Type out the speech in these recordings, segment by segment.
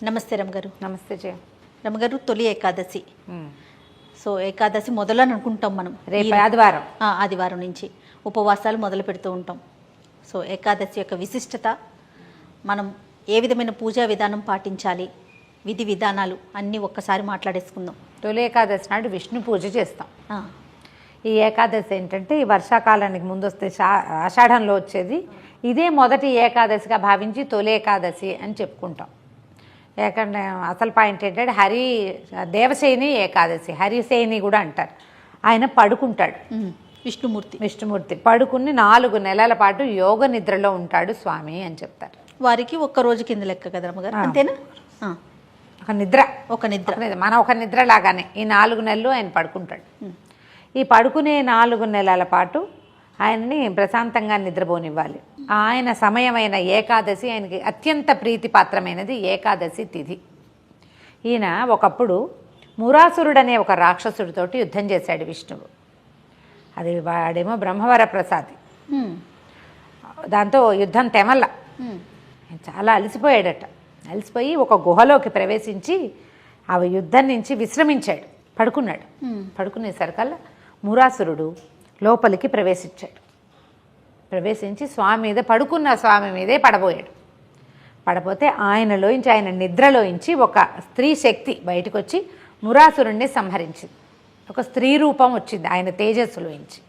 నమస్తే రమగారు. నమస్తే జయ. రమగారు, తొలి ఏకాదశి. సో ఏకాదశి మొదలు అని అనుకుంటాం మనం. రేపు ఆదివారం. ఆదివారం నుంచి ఉపవాసాలు మొదలు పెడుతూ ఉంటాం. సో ఏకాదశి యొక్క విశిష్టత, మనం ఏ విధమైన పూజా విధానం పాటించాలి, విధి విధానాలు అన్నీ ఒక్కసారి మాట్లాడేసుకుందాం. తొలి ఏకాదశి నాడు విష్ణు పూజ చేస్తాం. ఈ ఏకాదశి ఏంటంటే ఈ వర్షాకాలానికి ముందు వస్తే ఆషాఢంలో వచ్చేది. ఇదే మొదటి ఏకాదశిగా భావించి తొలి ఏకాదశి అని చెప్పుకుంటాం. ఏకంటే అసలు పాయింట్ ఏంటంటే దేవసేని ఏకాదశి, హరిసేని కూడా అంటారు. ఆయన పడుకుంటాడు, విష్ణుమూర్తి పడుకుని 4 నెలల పాటు యోగ నిద్రలో ఉంటాడు స్వామి అని చెప్తారు. వారికి ఒక్క రోజు కింద లెక్క కదా రమ్మగారు, అంతేనా? ఒక నిద్ర మన ఒక నిద్ర లాగానే ఈ 4 నెలలు ఆయన పడుకుంటాడు. ఈ పడుకునే 4 నెలల పాటు ఆయన్ని ప్రశాంతంగా నిద్రపోనివ్వాలి. ఆయన సమయమైన ఏకాదశి ఆయనకి అత్యంత ప్రీతిపాత్రమైనది ఏకాదశి తిథి. ఈయన ఒకప్పుడు మురాసురుడనే ఒక రాక్షసుడితోటి యుద్ధం చేశాడు విష్ణువు. అది వాడేమో బ్రహ్మవర ప్రసాది. దాంతో యుద్ధం తెమల్ల చాలా అలసిపోయాడట. అలసిపోయి ఒక గుహలోకి ప్రవేశించి ఆ యుద్ధం నుంచి విశ్రమించాడు, పడుకున్నాడు. పడుకునేసరికల్లా మురాసురుడు లోపలికి ప్రవేశించి స్వామి మీద పడుకున్న స్వామి మీదే పడబోయాడు. పడపోతే ఆయనలోంచి, ఆయన నిద్రలోంచి ఒక స్త్రీ శక్తి బయటకు వచ్చి మురాసురుణ్ణి సంహరించింది. ఒక స్త్రీ రూపం వచ్చింది ఆయన తేజస్సులోంచి.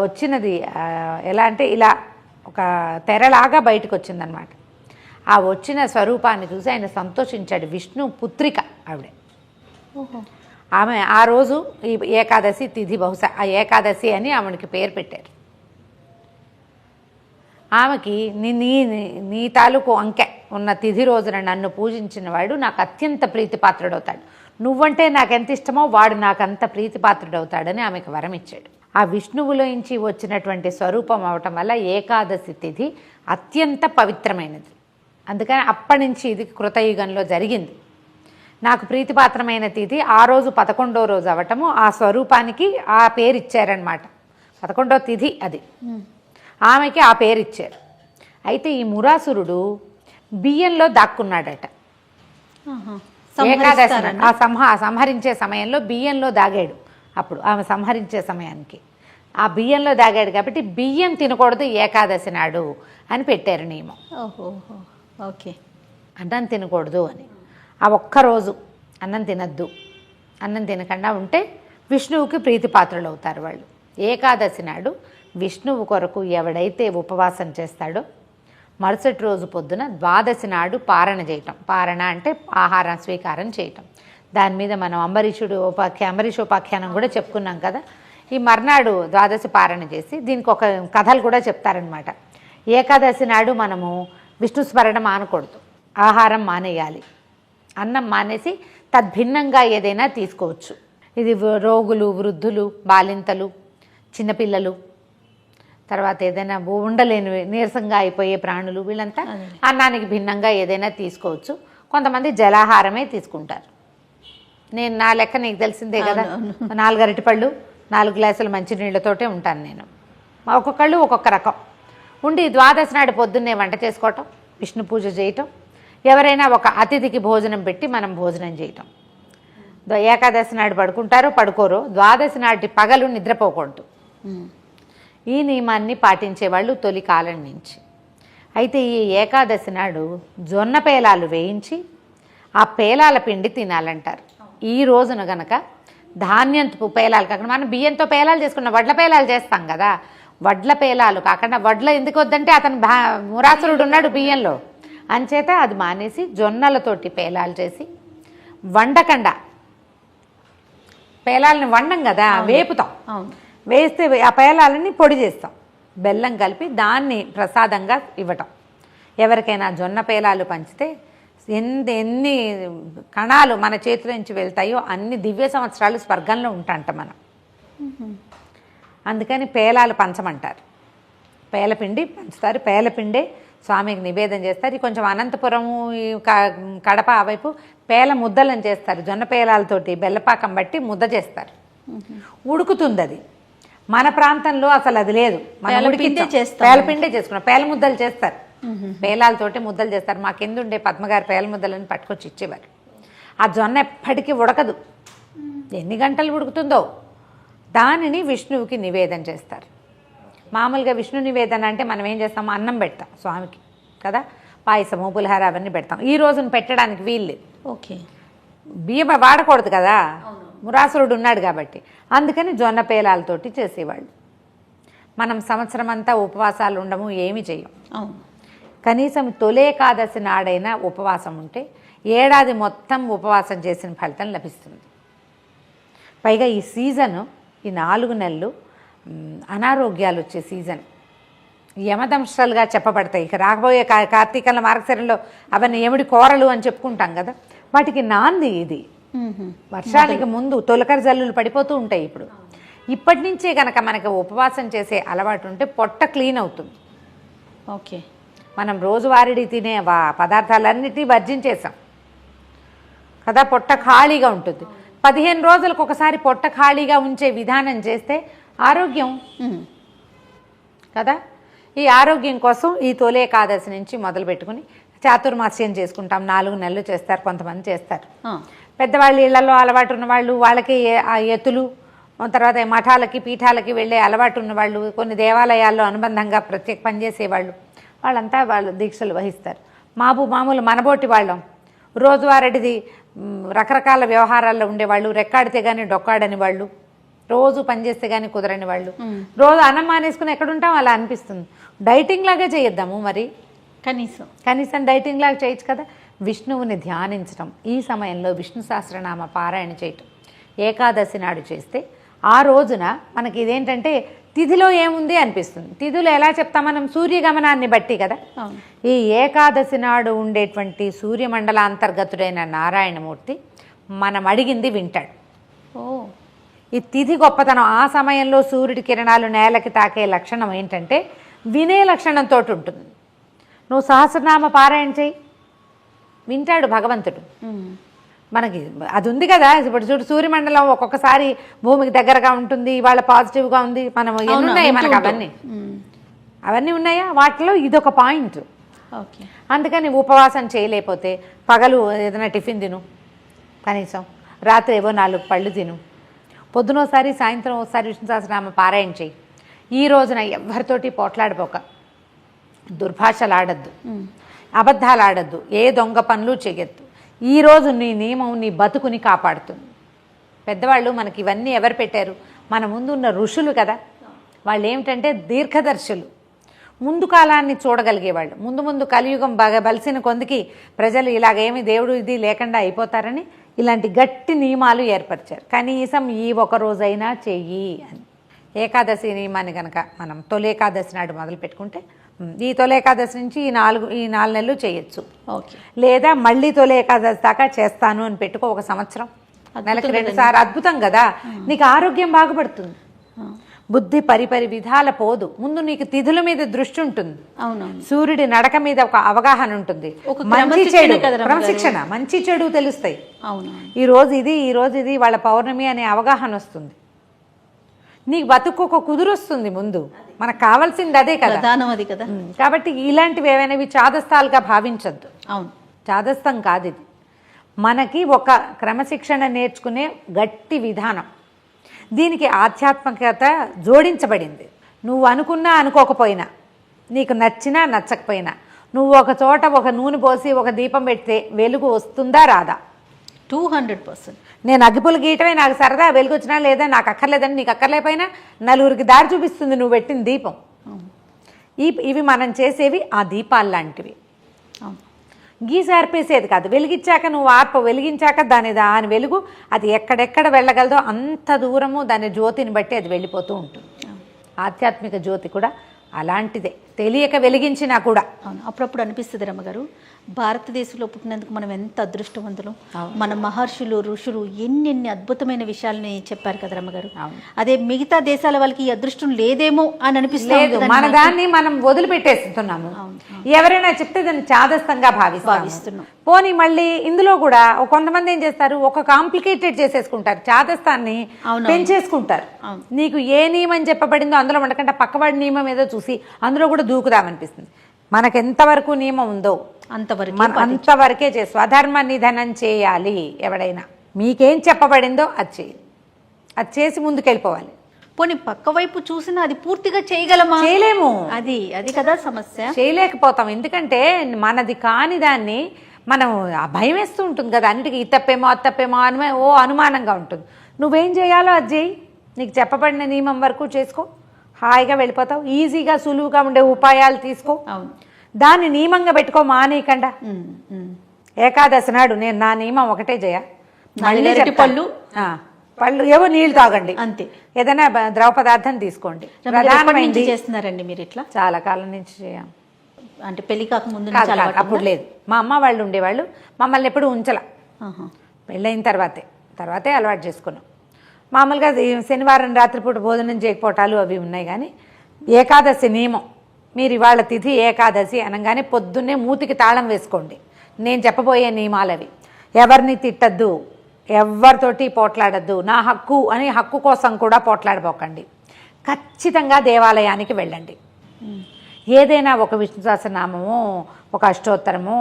వచ్చినది ఎలా అంటే ఇలా ఒక తెరలాగా బయటకు వచ్చిందనమాట. ఆ వచ్చిన స్వరూపాన్ని చూసి ఆయన సంతోషించాడు. విష్ణు పుత్రిక ఆవిడే. ఆమె ఆ రోజు ఈ ఏకాదశి తిథి, బహుశా ఆ ఏకాదశి అని ఆమెకి పేరు పెట్టారు. ఆమెకి నీ తాలూకు అంకె ఉన్న తిథి రోజున నన్ను పూజించిన వాడు నాకు అత్యంత ప్రీతిపాత్రుడవుతాడు, నువ్వంటే నాకు ఎంత ఇష్టమో వాడు నాకు అంత ప్రీతిపాత్రుడవుతాడని ఆమెకు వరం ఇచ్చాడు. ఆ విష్ణువులోంచి వచ్చినటువంటి స్వరూపం అవటం వల్ల ఏకాదశి తిథి అత్యంత పవిత్రమైనది. అందుకని అప్పటి నుంచి ఇది కృతయుగంలో జరిగింది. నాకు ప్రీతిపాత్రమైన తిథి ఆ రోజు 11వ రోజు అవటము, ఆ స్వరూపానికి ఆ పేరు ఇచ్చారనమాట. 11వ తిథి అది, ఆమెకి ఆ పేరు ఇచ్చారు. అయితే ఈ మురాసురుడు బియ్యంలో దాక్కున్నాడట. ఏకాదశి సంహరించే సమయంలో బియ్యంలో దాగాడు. అప్పుడు ఆమె సంహరించే సమయానికి ఆ బియ్యంలో దాగాడు కాబట్టి బియ్యం తినకూడదు ఏకాదశి నాడు అని పెట్టారు నియమం. ఓకే, అన్నం తినకూడదు అని. ఆ ఒక్కరోజు అన్నం తినద్దు. అన్నం తినకుండా ఉంటే విష్ణువుకి ప్రీతిపాత్రులు అవుతారు వాళ్ళు. ఏకాదశి నాడు విష్ణువు కొరకు ఎవడైతే ఉపవాసం చేస్తాడో మరుసటి రోజు పొద్దున ద్వాదశి నాడు పారణ చేయటం. పారణ అంటే ఆహారం స్వీకారం చేయటం. దాని మీద మనం అంబరీషోపాఖ్యానం కూడా చెప్పుకున్నాం కదా. ఈ మర్నాడు ద్వాదశి పారణ చేసి దీనికి ఒక కథలు కూడా చెప్తారనమాట. ఏకాదశి నాడు మనము విష్ణు స్మరణ మానకూడదు, ఆహారం మానేయాలి. అన్నం మానేసి తద్భిన్నంగా ఏదైనా తీసుకోవచ్చు. ఇది రోగులు, వృద్ధులు, బాలింతలు, చిన్నపిల్లలు, తర్వాత ఏదైనా ఉండలేని నీరసంగా అయిపోయే ప్రాణులు, వీళ్ళంతా అన్నానికి భిన్నంగా ఏదైనా తీసుకోవచ్చు. కొంతమంది జలాహారమే తీసుకుంటారు. నేను నా లెక్క నీకు తెలిసిందే కదా, 4 అరటిపళ్ళు 4 గ్లాసుల మంచినీళ్ళతోటే ఉంటాను నేను. ఒక్కొక్కళ్ళు ఒక్కొక్క రకం ఉండి ద్వాదశి నాడు పొద్దున్నే వంట చేసుకోవటం, విష్ణు పూజ చేయటం, ఎవరైనా ఒక అతిథికి భోజనం పెట్టి మనం భోజనం చేయటం. ఏకాదశి నాడు పడుకోరు, ద్వాదశి నాటి పగలు నిద్రపోకూడదు. ఈ నియమాన్ని పాటించేవాళ్ళు తొలి కాలం నుంచి. అయితే ఈ ఏకాదశి నాడు జొన్న పేలాలు వేయించి ఆ పేలాల పిండి తినాలంటారు. ఈ రోజున గనక ధాన్యంతో పేలాలు కాకుండా మనం బియ్యంతో పేలాలు చేసుకున్నాం, వడ్ల పేలాలు చేస్తాం కదా, వడ్ల పేలాలు కాకుండా, వడ్ల ఎందుకు వద్దంటే అతను మురాసురుడు ఉన్నాడు బియ్యంలో, అంచేత అది మానేసి జొన్నలతోటి పేలాలు చేసి వండకుండా, పేలాలని వండం కదా, వేపుతాం, వేస్తే ఆ పేలాలని పొడి చేస్తాం, బెల్లం కలిపి దాన్ని ప్రసాదంగా ఇవ్వటం. ఎవరికైనా జొన్న పేలాలు పంచితే ఎన్ని కణాలు మన చేతుల నుంచి వెళ్తాయో అన్ని దివ్య సంవత్సరాలు స్వర్గంలో ఉంటాంట మనం. అందుకని పేలాలు పంచమంటారు. పేలపిండి పంచుతారు. పేలపిండే స్వామికి నివేదన చేస్తారు. కొంచెం అనంతపురము, కడప ఆ వైపు పేల ముద్దలను చేస్తారు. జొన్న పేలాలతోటి బెల్లపాకం బట్టి ముద్ద చేస్తారు, ఉడుకుతుంది అది. మన ప్రాంతంలో అసలు అది లేదు. మనం పేలపిండే చేసుకున్నాం, పేల ముద్దలు చేస్తారు. పేలాలతోటి ముద్దలు చేస్తారు. మా కింద ఉండే పద్మగారి పేల ముద్దలని పట్టుకొచ్చి ఇచ్చేవారు. ఆ జొన్న ఎప్పటికీ ఉడకదు, ఎన్ని గంటలు ఉడుకుతుందో. దానిని విష్ణువుకి నివేదన చేస్తారు. మామూలుగా విష్ణు నివేదన అంటే మనం ఏం చేస్తాం, అన్నం పెడతాం స్వామికి కదా, పాయసము పులిహార అవన్నీ పెడతాం. ఈ రోజున పెట్టడానికి వీల్లేదు, ఓకే, బియ్యం వాడకూడదు కదా, మురాసురుడు ఉన్నాడు కాబట్టి. అందుకని జొన్న పేలాలతోటి చేసేవాళ్ళు. మనం సంవత్సరం అంతా ఉపవాసాలు ఉండము, ఏమి చేయం. అవును. కనీసం తొలేకాదశి నాడైనా ఉపవాసం ఉంటే ఏడాది మొత్తం ఉపవాసం చేసిన ఫలితం లభిస్తుంది. పైగా ఈ సీజను, ఈ 4 నెలలు అనారోగ్యాలు వచ్చే సీజన్, యమదంశాలుగా చెప్పబడతాయి. ఇక రాబోయే కార్తీకంలో మార్గశిరంలో అవన్నీ యముడి కోరలు అని చెప్పుకుంటాం కదా, వాటికి నాంది ఇది. వర్షానికి ముందు తొలకరి జల్లులు పడిపోతూ ఉంటాయి. ఇప్పటి నుంచే కనుక మనకి ఉపవాసం చేసే అలవాటు ఉంటే పొట్ట క్లీన్ అవుతుంది. ఓకే, మనం రోజువారీ తినే పదార్థాలన్నిటినీ వర్జించేసాం కదా, పొట్ట ఖాళీగా ఉంటుంది. 15 రోజులకు ఒకసారి పొట్ట ఖాళీగా ఉంచే విధానం చేస్తే ఆరోగ్యం కదా. ఈ ఆరోగ్యం కోసం ఈ తొలి ఏకాదశి నుంచి మొదలు పెట్టుకుని చాతుర్మాస్యం చేసుకుంటాం. 4 నెలలు చేస్తారు, కొంతమంది చేస్తారు. పెద్దవాళ్ళు ఇళ్లలో అలవాటు ఉన్నవాళ్ళు, వాళ్ళకి ఆ ఎత్తులు, తర్వాత మఠాలకి పీఠాలకి వెళ్ళే అలవాటు ఉన్నవాళ్ళు, కొన్ని దేవాలయాల్లో అనుబంధంగా ప్రత్యేక పనిచేసేవాళ్ళు, వాళ్ళంతా వాళ్ళు దీక్షలు వహిస్తారు. మామూలు మనబోటి వాళ్ళం, రోజువారీది రకరకాల వ్యవహారాల్లో ఉండేవాళ్ళు, రెక్కాడితే కానీ డొక్కాడని వాళ్ళు, రోజు పనిచేస్తే కానీ కుదరని వాళ్ళు, రోజు అన్నం మానేసుకుని ఎక్కడుంటాం అలా అనిపిస్తుంది. డైటింగ్ లాగా చేయొద్దాము మరి, కనీసం డైటింగ్ లాగా చేయొచ్చు కదా. విష్ణువుని ధ్యానించడం, ఈ సమయంలో విష్ణు సహస్రనామ పారాయణ చేయటం ఏకాదశి నాడు చేస్తే ఆ రోజున మనకి ఇదేంటంటే తిథిలో ఏముంది అనిపిస్తుంది. తిథులు ఎలా చెప్తాం మనం, సూర్యగమనాన్ని బట్టి కదా. ఈ ఏకాదశి నాడు ఉండేటువంటి సూర్యమండలాంతర్గతుడైన నారాయణమూర్తి మనం అడిగింది వింటాడు. ఈ తిథి గొప్పతనం, ఆ సమయంలో సూర్యుడి కిరణాలు నేలకి తాకే లక్షణం ఏంటంటే వినే లక్షణంతో ఉంటుంది. నువ్వు సహస్రనామ పారాయణ చేయి, వింటాడు భగవంతుడు. మనకి అది ఉంది కదా. ఇప్పుడు చూడు, సూర్యమండలం ఒక్కొక్కసారి భూమికి దగ్గరగా ఉంటుంది, ఇవాళ పాజిటివ్గా ఉంది, మనం ఎన్నున్నాయి మనకు అవన్నీ ఉన్నాయా, వాటిలో ఇదొక పాయింట్. అందుకని ఉపవాసం చేయలేకపోతే పగలు ఏదైనా టిఫిన్ తిను, కనీసం రాత్రి ఏవో 4 పళ్ళు తిను, పొద్దునోసారి సాయంత్రం ఒకసారి విష్ణు సహస్రనామ పారాయణ చేయి. ఈ రోజున ఎవరితోటి పోట్లాడిపోక, దుర్భాషలు ఆడద్దు, అబద్ధాలు ఆడద్దు, ఏ దొంగ పనులు చేయొద్దు. ఈరోజు నీ నియమం నీ బతుకుని కాపాడుతుంది. పెద్దవాళ్ళు మనకి ఇవన్నీ ఎవరు పెట్టారు, మన ముందు ఉన్న ఋషులు కదా. వాళ్ళు ఏమిటంటే దీర్ఘదర్శులు, ముందు కాలాన్ని చూడగలిగేవాళ్ళు. ముందు కలియుగం బాగా బలిసిన కొందికి ప్రజలు ఇలాగేమి దేవుడు ఇది లేకుండా అయిపోతారని ఇలాంటి గట్టి నియమాలు ఏర్పరిచారు. కనీసం ఈ ఒక రోజైనా చెయ్యి అని. ఏకాదశి నియమాన్ని కనుక మనం తొలి ఏకాదశి నాడు మొదలు పెట్టుకుంటే ఈ తొలి ఏకాదశి నుంచి ఈ 4 నెలలు చేయొచ్చు. లేదా మళ్ళీ తొలి ఏకాదశి దాకా చేస్తాను అని పెట్టుకో, ఒక సంవత్సరం, నెలకి 2 సార్లు. అద్భుతం కదా. నీకు ఆరోగ్యం బాగుపడుతుంది, బుద్ధి పరిపరి విధాల పోదు. ముందు నీకు తిథుల మీద దృష్టి ఉంటుంది, సూర్యుడి నడక మీద ఒక అవగాహన ఉంటుంది, మంచి చెడు క్రమశిక్షణ, మంచి చెడు తెలుస్తాయి. ఈ రోజు ఇది వాళ్ళ పౌర్ణమి అనే అవగాహన వస్తుంది. నీకు బతుకు ఒక కుదురొస్తుంది. ముందు మనకు కావాల్సింది అదే కదా. కాబట్టి ఇలాంటివి ఏవైనా చాదస్తాలుగా భావించద్దు. చాదస్తం కాదు ఇది. మనకి ఒక క్రమశిక్షణ నేర్చుకునే గట్టి విధానం. దీనికి ఆధ్యాత్మికత జోడించబడింది. నువ్వు అనుకున్నా అనుకోకపోయినా, నీకు నచ్చినా నచ్చకపోయినా, నువ్వు ఒక చోట ఒక నూనె పోసి ఒక దీపం పెడితే వెలుగు వస్తుందా రాదా? 200%. నేను అగ్గిపులు గీయటమే నాకు సరదా, వెలుగు వచ్చినా లేదా నాకు అక్కర్లేదని నీకు అక్కర్లేకపోయినా నలుగురికి దారి చూపిస్తుంది నువ్వు పెట్టిన దీపం. ఇవి మనం చేసేవి ఆ దీపాలు లాంటివి. గీసి ఆర్పేసేది కాదు. వెలిగించాక నువ్వు వెలిగించాక దాని వెలుగు అది ఎక్కడెక్కడ వెళ్ళగలదో అంత దూరము దాని జ్యోతిని బట్టి అది వెళ్ళిపోతూ ఉంటుంది. ఆధ్యాత్మిక జ్యోతి కూడా అలాంటిదే, తెలియక వెలిగించినా కూడా. అప్పుడప్పుడు అనిపిస్తుంది రమ్మగారు, భారతదేశంలో పుట్టినందుకు మనం ఎంత అదృష్టవంతులు. మన మహర్షులు ఋషులు ఎన్ని అద్భుతమైన విషయాలని చెప్పారు కదా రమ్మగారు. అదే మిగతా దేశాల వాళ్ళకి ఈ అదృష్టం లేదేమో అని అనిపిస్తుంది. మన దాన్ని మనం వదిలిపెట్టేస్తున్నాము. ఎవరైనా చెప్తే దాన్ని చాదస్తంగా భావిస్తున్నాం. పోనీ మళ్ళీ ఇందులో కూడా కొంతమంది ఏం చేస్తారు, ఒక కాంప్లికేటెడ్ చేసేసుకుంటారు, చాదస్తాన్ని పెంచేసుకుంటారు. నీకు ఏ నియమం చెప్పబడిందో అందులో ఉండకుండా పక్కవాడి నియమం ఏదో చూసి అందులో కూడా దూకుదామనిపిస్తుంది. మనకెంతవరకు నియమం ఉందో అంతవరకు మనం అంతవరకే చేసి స్వధర్మ నిధనం చేయాలి. ఎవడైనా మీకేం చెప్పబడిందో అది చేయాలి, అది చేసి ముందుకెళ్ళిపోవాలి. పోనీ పక్క వైపు చూసినా అది పూర్తిగా చేయగలమా? చేయలేము. అది అది కదా సమస్య. చేయలేకపోతాం. ఎందుకంటే మనది కాని దాన్ని మనం ఆ భయం వేస్తూ ఉంటుంది కదా, అన్నిటికీ ఇది తప్పేమో అది తప్పేమో అనుమానంగా ఉంటుంది. నువ్వేం చేయాలో అది చేయి, నీకు చెప్పబడిన నియమం వరకు చేసుకో, హాయిగా వెళ్ళిపోతావు. ఈజీగా సులువుగా ఉండే ఉపాయాలు తీసుకో, అవును, దాన్ని నియమంగా పెట్టుకో, మానేయకుండా. ఏకాదశి నాడు నేను నా నియమం ఒకటే చేయ, మళ్ళీ పళ్ళు పళ్ళు ఏవో నీళ్లు తాగండి అంతే, ఏదైనా ద్రవ పదార్థం తీసుకోండి. ప్రధానమైనది చేస్తున్నారండి మీరు ఇట్లా? చాలా కాలం నుంచి చేయం. అంటే పెళ్లి కాక ముందు అప్పుడు లేదు. మా అమ్మ వాళ్ళు ఉండేవాళ్ళు, మమ్మల్ని ఎప్పుడు ఉంచల. పెళ్ళైన తర్వాతే అలవాటు చేసుకున్నాం. మామూలుగా శనివారం రాత్రిపూట భోజనం చేయకపోవటాలు అవి ఉన్నాయి. కానీ ఏకాదశి నియమం, మీరు ఇవాళ తిథి ఏకాదశి అనగానే పొద్దున్నే మూతికి తాళం వేసుకోండి. నేను చెప్పబోయే నియమాలు అవి. ఎవరిని తిట్టద్దు, ఎవరితోటి పోట్లాడద్దు, నా హక్కు అని హక్కు కోసం కూడా పోట్లాడబోకండి. ఖచ్చితంగా దేవాలయానికి వెళ్ళండి. ఏదైనా ఒక విష్ణు సహస్రనామమో, ఒక అష్టోత్తరమో,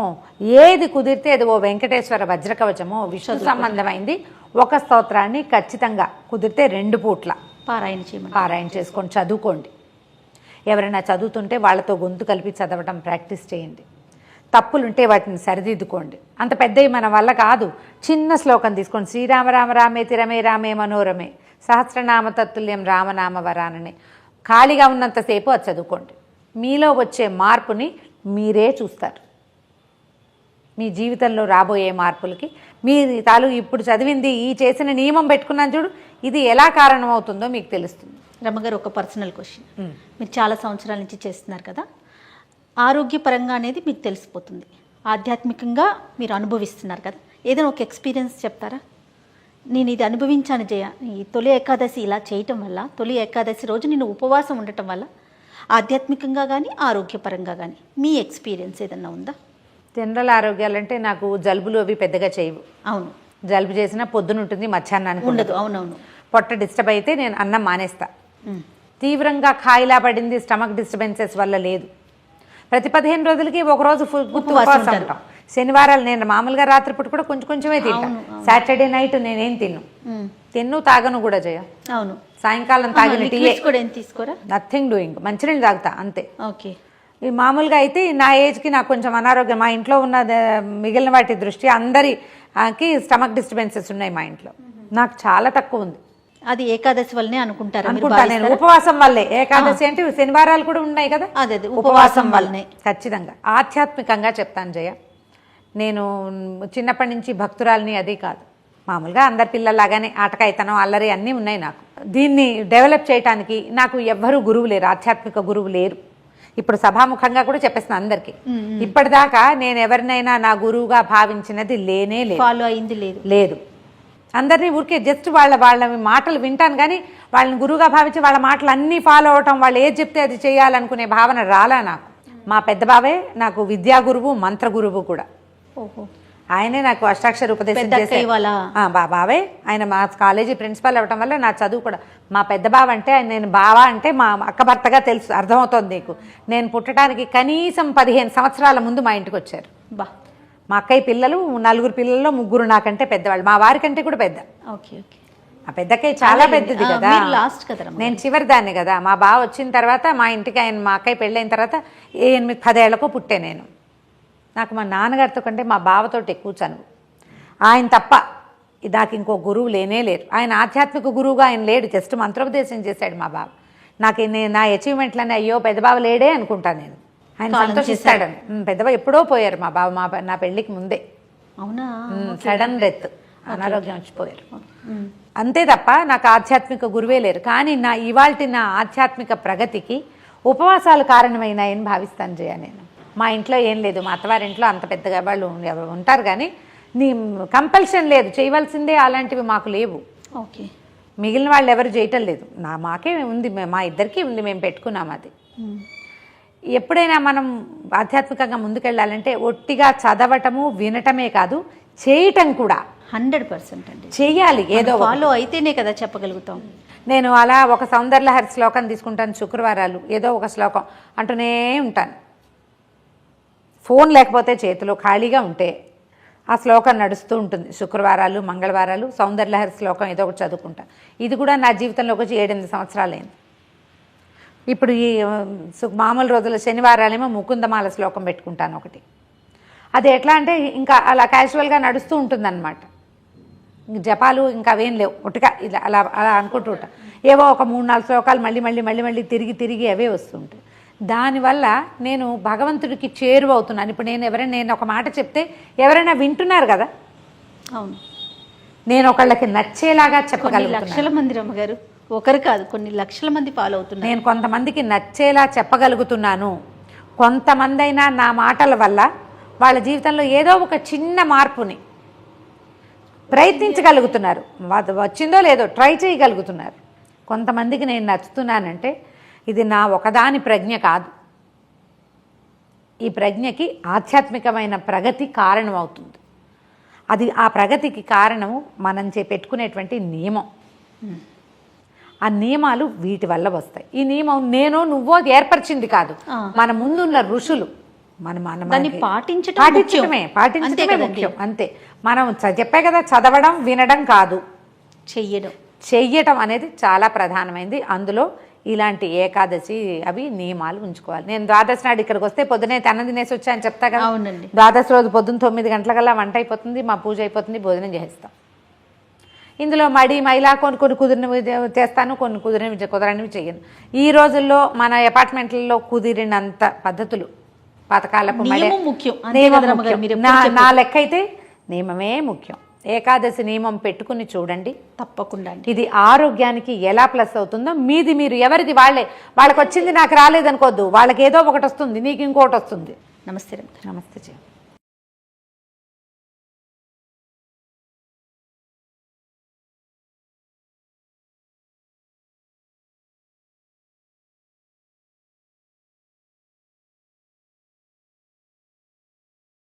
ఏది కుదిరితే అది, ఓ వెంకటేశ్వర వజ్రకవచమో, విష్ణు సంబంధమైంది ఒక స్తోత్రాన్ని ఖచ్చితంగా కుదిరితే 2 పూట్ల పారాయణ చేసుకొని చదువుకోండి. ఎవరైనా చదువుతుంటే వాళ్ళతో గొంతు కలిపి చదవటం ప్రాక్టీస్ చేయండి. తప్పులుంటే వాటిని సరిదిద్దుకోండి. అంత పెద్దవి మన వల్ల కాదు. చిన్న శ్లోకం తీసుకోండి. శ్రీరామ రామ రామేతి రమే రామే మనోరమే సహస్రనామ తత్తుల్యం రామనామ వరానని ఖాళీగా ఉన్నంతసేపు అది చదువుకోండి. మీలో వచ్చే మార్పుని మీరే చూస్తారు. మీ జీవితంలో రాబోయే మార్పులకి మీరు ఇప్పుడు చదివింది, ఈ చేసిన నియమం పెట్టుకున్నాను చూడు, ఇది ఎలా కారణమవుతుందో మీకు తెలుస్తుంది. రమ్మగారు, ఒక పర్సనల్ క్వశ్చన్. మీరు చాలా సంవత్సరాల నుంచి చేస్తున్నారు కదా, ఆరోగ్యపరంగా అనేది మీకు తెలిసిపోతుంది, ఆధ్యాత్మికంగా మీరు అనుభవిస్తున్నారు కదా, ఏదైనా ఒక ఎక్స్పీరియన్స్ చెప్తారా? నేను ఇది అనుభవించాను జయ, ఈ తొలి ఏకాదశి ఇలా చేయటం వల్ల, తొలి ఏకాదశి రోజు నేను ఉపవాసం ఉండటం వల్ల ఆధ్యాత్మికంగా కానీ ఆరోగ్యపరంగా కానీ మీ ఎక్స్పీరియన్స్ ఏదన్నా ఉందా? జనరల్ ఆరోగ్యాలంటే నాకు జలుబులు అవి పెద్దగా చేయవు. అవును, జలుబు చేసినా పొద్దున ఉంటుంది, మధ్యాహ్నానికి ఉండదు. అవునవును. పొట్ట డిస్టర్బ్ అయితే నేను అన్నం మానేస్తా. తీవ్రంగా ఖాయిలా పడింది, స్టమక్ డిస్టర్బెన్సెస్ వల్ల లేదు. ప్రతి 15 రోజులకి ఒకరోజు ఉపవాసం ఉంటాం. శనివారాలు నేను మామూలుగా రాత్రిపూట కూడా కొంచెమే తింటాను. సాటర్డే నైట్ నేనేం తిన్ను తాగను కూడా చేయ. అవును, సాయంకాలం తాగిన టీ కూడా ఏం తీసుకోరా? నథింగ్ డూయింగ్, మంచినీళ్ళు తాగుతా అంతే. ఓకే. ఈ మామూలుగా అయితే నా ఏజ్కి నాకు కొంచెం అనారోగ్యం, మా ఇంట్లో ఉన్న మిగిలిన వాటి దృష్ట్యా అందరికి స్టమక్ డిస్టర్బెన్సెస్ ఉన్నాయి మా ఇంట్లో. నాకు చాలా తక్కువ ఉంది. అది ఏకాదశి వల్లనే అనుకుంటా నేను. ఉపవాసం వల్లే. ఏకాదశి అంటే శనివారాలు కూడా ఉన్నాయి కదా, అదే ఉపవాసం వల్లనే. ఖచ్చితంగా ఆధ్యాత్మికంగా చెప్తాను జయ. నేను చిన్నప్పటి నుంచి భక్తురాలిని అది కాదు, మామూలుగా అందరి పిల్లల్లాగానే ఆటకాయితనం, అల్లరి అన్నీ ఉన్నాయి నాకు. దీన్ని డెవలప్ చేయడానికి నాకు ఎవ్వరూ గురువు లేరు, ఆధ్యాత్మిక గురువు లేరు. ఇప్పుడు సభాముఖంగా కూడా చెప్పేస్తున్నాను అందరికీ. ఇప్పటిదాకా నేను ఎవరినైనా నా గురువుగా భావించినది లేనే లేదు, ఫాలో అయింది లేదు. అందరినీ ఊరికే జస్ట్ వాళ్ళ మాటలు వింటాను కానీ వాళ్ళని గురువుగా భావించి వాళ్ళ మాటలు అన్నీ ఫాలో అవటం, వాళ్ళు ఏది చెప్తే అది చేయాలనుకునే భావన రాలా నాకు. మా పెద్ద బావే నాకు విద్యా గురువు, మంత్ర గురువు కూడా. ఆయనే నాకు అష్టాక్షర ఉపదేశం చేశారు. బావే ఆయన మా కాలేజీ ప్రిన్సిపల్ అవ్వటం వల్ల నా చదువు కూడా. మా పెద్ద బావ అంటే నేను బావా అంటే మా అక్క భర్తగా తెలుసు, అర్థమవుతోంది నీకు. నేను పుట్టడానికి కనీసం 15 సంవత్సరాల ముందు మా ఇంటికి వచ్చారు. మా అక్కయ్య పిల్లలు 4 పిల్లల్లో 3 నాకంటే పెద్దవాళ్ళు, మా వారి కంటే కూడా పెద్ద. Okay okay. మా పెద్దక్కయ్య చాలా పెద్దది కదా, లాస్ట్ కదా, నేను చివరి దాన్ని కదా. మా బావ వచ్చిన తర్వాత మా ఇంటికి మా అక్కయ్య పెళ్ళైన తర్వాత 8-10 ఏళ్లకో పుట్టే నేను. నాకు మా నాన్నగారితో కంటే మా బావతోటి ఎక్కువ చనువు. ఆయన తప్ప నాకు ఇంకో గురువు లేనే లేరు. ఆయన ఆధ్యాత్మిక గురువుగా ఆయన లేడు, జస్ట్ మంత్రోపదేశం చేశాడు మా బావ. నాకు నా అచీవ్మెంట్లన్నీ అయ్యో పెద్ద బావ లేడే అనుకుంటాను నేను. ఆయన సంతోషిస్తాడని. పెద్దబావ ఎప్పుడో పోయారు మా బావ, నా పెళ్ళికి ముందే. అవునా? సడన్ డెత్, అనారోగ్యం వచ్చిపోయారు అంతే తప్ప నాకు ఆధ్యాత్మిక గురువే లేరు. కానీ ఇవాల్టి నా ఆధ్యాత్మిక ప్రగతికి ఉపవాసాలు కారణమైనాయని భావిస్తాను జయ. నేను మా ఇంట్లో ఏం లేదు, మా అత్తవారింట్లో అంత పెద్దగా వాళ్ళు ఉంటారు కానీ నీ కంపల్షన్ లేదు, చేయవలసిందే అలాంటివి మాకు లేవు. ఓకే. మిగిలిన వాళ్ళు ఎవరు చేయటం లేదు, మాకే ఉంది, మా ఇద్దరికీ ఉంది, మేము పెట్టుకున్నాం అది. ఎప్పుడైనా మనం ఆధ్యాత్మికంగా ముందుకెళ్ళాలంటే ఒట్టిగా చదవటము వినటమే కాదు, చేయటం కూడా 100% అండి చెయ్యాలి. ఏదో ఫాలో అయితేనే కదా చెప్పగలుగుతాం. నేను అలా ఒక సౌందర్యలహరి శ్లోకం తీసుకుంటాను, శుక్రవారాలు ఏదో ఒక శ్లోకం అంటూనే ఉంటాను. ఫోన్ లేకపోతే చేతిలో ఖాళీగా ఉంటే ఆ శ్లోకం నడుస్తూ ఉంటుంది. శుక్రవారాలు, మంగళవారాలు సౌందర్యలహరి శ్లోకం ఏదో ఒకటి చదువుకుంటా. ఇది కూడా నా జీవితంలోకి వచ్చి 7-8 సంవత్సరాలైంది. ఇప్పుడు ఈ మామూలు రోజుల శనివారాలేమో ముకుందమాల శ్లోకం పెట్టుకుంటాను ఒకటి. అది ఎట్లా అంటే ఇంకా అలా క్యాజువల్గా నడుస్తూ ఉంటుందన్నమాట. ఇంక జపాలు ఇంకా అవేం లేవు, ఒట్టుగా ఇలా అలా అలా అనుకుంటూ ఉంటా. ఏవో ఒక 3-4 శ్లోకాలు మళ్ళీ మళ్ళీ మళ్ళీ మళ్ళీ తిరిగి తిరిగి అవే వస్తుంటాయి. దానివల్ల నేను భగవంతుడికి చేరువవుతున్నాను. ఇప్పుడు నేను ఒక మాట చెప్తే ఎవరైనా వింటున్నారు కదా, అవును, నేను ఒకళ్ళకి నచ్చేలాగా కొన్ని చెప్పగలుగుతున్నాను. లక్షల మంది రమ్మగారు, ఒకరు కాదు కొన్ని లక్షల మంది ఫాలో అవుతున్నారు. నేను కొంతమందికి నచ్చేలా చెప్పగలుగుతున్నాను. కొంతమంది అయినా నా మాటల వల్ల వాళ్ళ జీవితంలో ఏదో ఒక చిన్న మార్పుని ప్రయత్నించగలుగుతున్నారు. వచ్చిందో లేదో ట్రై చేయగలుగుతున్నారు. కొంతమందికి నేను నచ్చుతున్నానంటే ఇది నా ఒకదాని ప్రజ్ఞ కాదు. ఈ ప్రజ్ఞకి ఆధ్యాత్మికమైన ప్రగతి కారణం అవుతుంది. అది ఆ ప్రగతికి కారణము మనం పెట్టుకునేటువంటి నియమం. ఆ నియమాలు వీటి వల్ల వస్తాయి. ఈ నియమం నువ్వో ఏర్పరిచింది కాదు, మన ముందున్న ఋషులు. దాన్ని పాటించడమే ముఖ్యం. అంతే. మనం చెప్పే కదా, చదవడం వినడం కాదు, చెయ్యటం అనేది చాలా ప్రధానమైనది. అందులో ఇలాంటి ఏకాదశి అవి నియమాలు ఉంచుకోవాలి. నేను ద్వాదశి నాడు ఇక్కడికి వస్తే పొద్దునే అన్నం తినేసి వచ్చా అని చెప్తా కదా. అవునండి. ద్వాదశి రోజు పొద్దున్న 9 గంటలకల్లా వంట అయిపోతుంది, మా పూజ అయిపోతుంది, భోజనం చేస్తాం. ఇందులో మైలా కొన్ని కుదిరినవి చేస్తాను, కొన్ని కుదరనివి చెయ్యను. ఈ రోజుల్లో మన అపార్ట్మెంట్లలో కుదిరినంత పద్ధతులు, పథకాలకు నా లెక్క అయితే నియమమే ముఖ్యం. ఏకాదశి నియమం పెట్టుకుని చూడండి, తప్పకుండా. ఇది ఆరోగ్యానికి ఎలా ప్లస్ అవుతుందో మీరు ఎవరిది వాళ్ళకి వచ్చింది నాకు రాలేదనుకోవద్దు. వాళ్ళకి ఏదో ఒకటి వస్తుంది, నీకు ఇంకోటి వస్తుంది. నమస్తే. నమస్తే.